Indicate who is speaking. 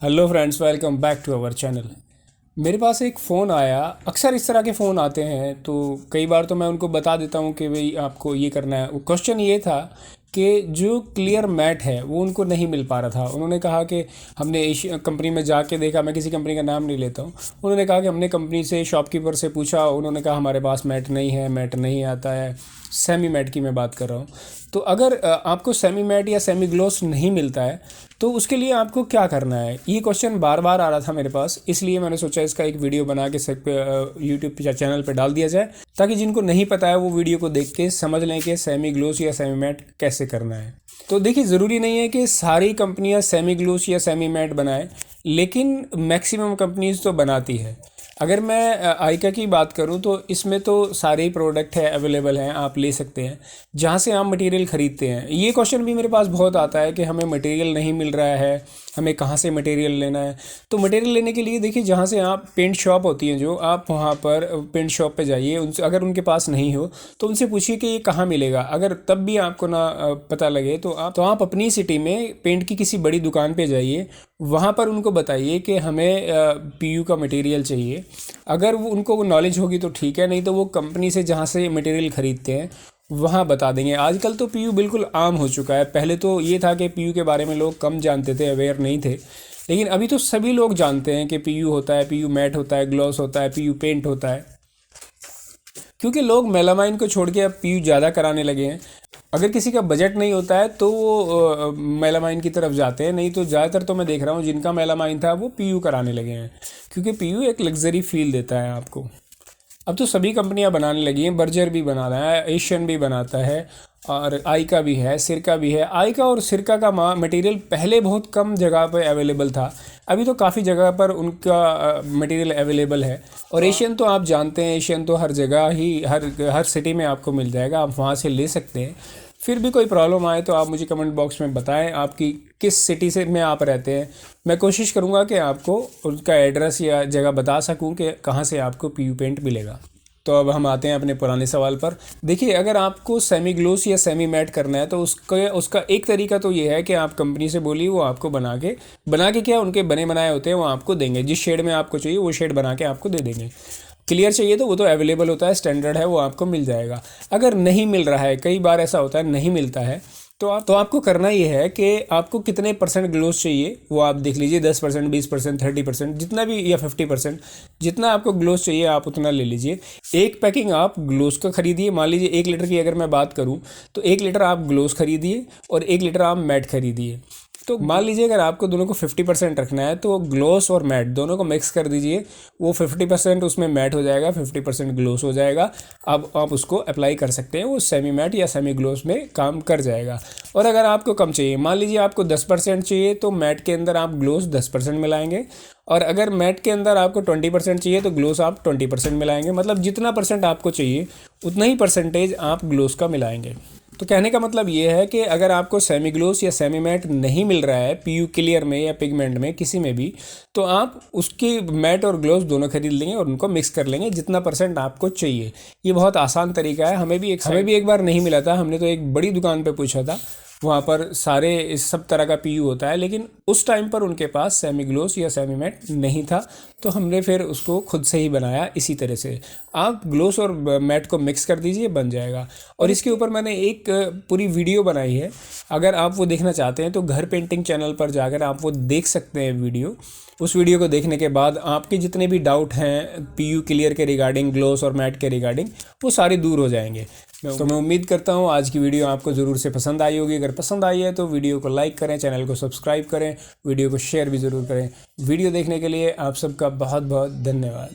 Speaker 1: Hello friends, welcome back to our channel. मेरे पास एक फ़ोन आया। अक्सर इस तरह के फ़ोन आते हैं तो कई बार तो मैं उनको बता देता हूँ कि भाई आपको ये करना है। क्वेश्चन ये था कि जो क्लियर मैट है वो उनको नहीं मिल पा रहा था। उन्होंने कहा कि हमने एशिया कंपनी में जाके देखा, मैं किसी कंपनी का नाम नहीं लेता हूँ। उन्होंने कहा कि हमने कंपनी से शॉपकीपर से पूछा, उन्होंने कहा हमारे पास मैट नहीं है, मैट नहीं आता है। सेमी मैट की मैं बात कर रहा हूँ। तो अगर आपको सेमी मैट या सेमी ग्लॉस नहीं मिलता है तो उसके लिए आपको क्या करना है, ये क्वेश्चन बार बार आ रहा था मेरे पास। इसलिए मैंने सोचा इसका एक वीडियो बना के यूट्यूब चैनल पे डाल दिया जाए, ताकि जिनको नहीं पता है वो वीडियो को देख के समझ लें कि सेमी ग्लॉस या सेमी मैट कैसे करना है। तो देखिए, ज़रूरी नहीं है कि सारी कंपनियां सेमी ग्लॉस या सेमी मैट बनाएं, लेकिन मैक्सिमम कंपनीज तो बनाती है। अगर मैं आइका की बात करूं तो इसमें तो सारे ही प्रोडक्ट है, अवेलेबल हैं, आप ले सकते हैं जहां से आप मटेरियल ख़रीदते हैं। ये क्वेश्चन भी मेरे पास बहुत आता है कि हमें मटेरियल नहीं मिल रहा है, हमें कहाँ से मटेरियल लेना है। तो मटेरियल लेने के लिए देखिए, जहाँ से आप पेंट शॉप होती हैं जो, आप वहाँ पर पेंट शॉप पे जाइए। उनसे अगर उनके पास नहीं हो तो उनसे पूछिए कि ये कहाँ मिलेगा। अगर तब भी आपको ना पता लगे तो आप अपनी सिटी में पेंट की किसी बड़ी दुकान पे जाइए, वहाँ पर उनको बताइए कि हमें पीयू का मटेरियल चाहिए। अगर वो उनको नॉलेज होगी तो ठीक है, नहीं तो वो कंपनी से जहाँ से मटेरियल ख़रीदते हैं वहाँ बता देंगे। आजकल तो पीयू बिल्कुल आम हो चुका है। पहले तो ये था कि पीयू के बारे में लोग कम जानते थे, अवेयर नहीं थे, लेकिन अभी तो सभी लोग जानते हैं कि पीयू होता है, पीयू मैट होता है, ग्लॉस होता है, पीयू पेंट होता है। क्योंकि लोग मेलामाइन को छोड़ के अब पीयू ज़्यादा कराने लगे हैं। अगर किसी का बजट नहीं होता है तो वो मेलामाइन की तरफ जाते हैं, नहीं तो ज़्यादातर तो मैं देख रहा हूँ जिनका मेलामाइन था वो पीयू कराने लगे हैं, क्योंकि पीयू एक लग्जरी फील देता है आपको। अब तो सभी कंपनियां बनाने लगी हैं। बर्जर भी बना रहा है, एशियन भी बनाता है, और आइका भी है, सिरका भी है। आइका और सिरका का मटेरियल पहले बहुत कम जगह पर अवेलेबल था, अभी तो काफ़ी जगह पर उनका मटेरियल अवेलेबल है। और एशियन तो आप जानते हैं, एशियन तो हर जगह ही, हर सिटी में आपको मिल जाएगा, आप वहाँ से ले सकते हैं। फिर भी कोई प्रॉब्लम आए तो आप मुझे कमेंट बॉक्स में बताएं आपकी किस सिटी से में आप रहते हैं। मैं कोशिश करूंगा कि आपको उनका एड्रेस या जगह बता सकूं कि कहां से आपको पीयू पेंट मिलेगा। तो अब हम आते हैं अपने पुराने सवाल पर। देखिए, अगर आपको सेमी ग्लोस या सेमी मैट करना है तो उसका एक तरीका तो ये है कि आप कंपनी से बोलिए, वो आपको बना के क्या, उनके बने बनाए होते हैं, वो आपको देंगे। जिस शेड में आपको चाहिए वो शेड बना के आपको दे देंगे। क्लियर चाहिए तो वो तो अवेलेबल होता है, स्टैंडर्ड है, वो आपको मिल जाएगा। अगर नहीं मिल रहा है, कई बार ऐसा होता है नहीं मिलता है, तो आपको करना ये है कि आपको कितने परसेंट ग्लोस चाहिए वो आप देख लीजिए। 10%, 20%, 30%, जितना भी, या 50%, जितना आपको ग्लोस चाहिए आप उतना ले लीजिए। एक पैकिंग आप ग्लोस का खरीदिए। मान लीजिए 1 लीटर की अगर मैं बात करूँ तो 1 लीटर आप ग्लोस खरीदिए और 1 लीटर आप मैट खरीदिए। तो मान लीजिए अगर आपको दोनों को 50% रखना है तो ग्लोस और मैट दोनों को मिक्स कर दीजिए। वो 50% उसमें मैट हो जाएगा, 50% ग्लोस हो जाएगा। अब आप उसको अप्लाई कर सकते हैं, वो सेमी मैट या सेमी ग्लोस में काम कर जाएगा। और अगर आपको कम चाहिए, मान लीजिए आपको 10% चाहिए, तो मैट के अंदर आप ग्लोस 10% मिलाएंगे। और अगर मैट के अंदर आपको 20% चाहिए तो ग्लोस आप 20% मिलाएंगे। मतलब जितना परसेंट आपको चाहिए उतना ही परसेंटेज आप ग्लोस का मिलाएंगे। तो कहने का मतलब ये है कि अगर आपको सेमी ग्लोस या सेमी मैट नहीं मिल रहा है पीयू क्लियर में या पिगमेंट में, किसी में भी, तो आप उसकी मैट और ग्लोस दोनों खरीद लेंगे और उनको मिक्स कर लेंगे जितना परसेंट आपको चाहिए। ये बहुत आसान तरीका है। हमें भी एक बार नहीं मिला था, हमने तो एक बड़ी दुकान पे पूछा था, वहाँ पर सारे इस सब तरह का पीयू होता है, लेकिन उस टाइम पर उनके पास सेमी ग्लोस या सेमी मैट नहीं था, तो हमने फिर उसको खुद से ही बनाया इसी तरह से। आप ग्लोस और मैट को मिक्स कर दीजिए, बन जाएगा। और इसके ऊपर मैंने एक पूरी वीडियो बनाई है, अगर आप वो देखना चाहते हैं तो घर पेंटिंग चैनल पर जाकर आप वो देख सकते हैं वीडियो। उस वीडियो को देखने के बाद आपके जितने भी डाउट हैं पीयू क्लियर के रिगार्डिंग, ग्लोस और मैट के रिगार्डिंग, वो सारे दूर हो जाएंगे। तो मैं उम्मीद करता हूँ आज की वीडियो आपको ज़रूर से पसंद आई होगी। अगर पसंद आई है तो वीडियो को लाइक करें, चैनल को सब्सक्राइब करें, वीडियो को शेयर भी ज़रूर करें। वीडियो देखने के लिए आप सबका बहुत बहुत धन्यवाद।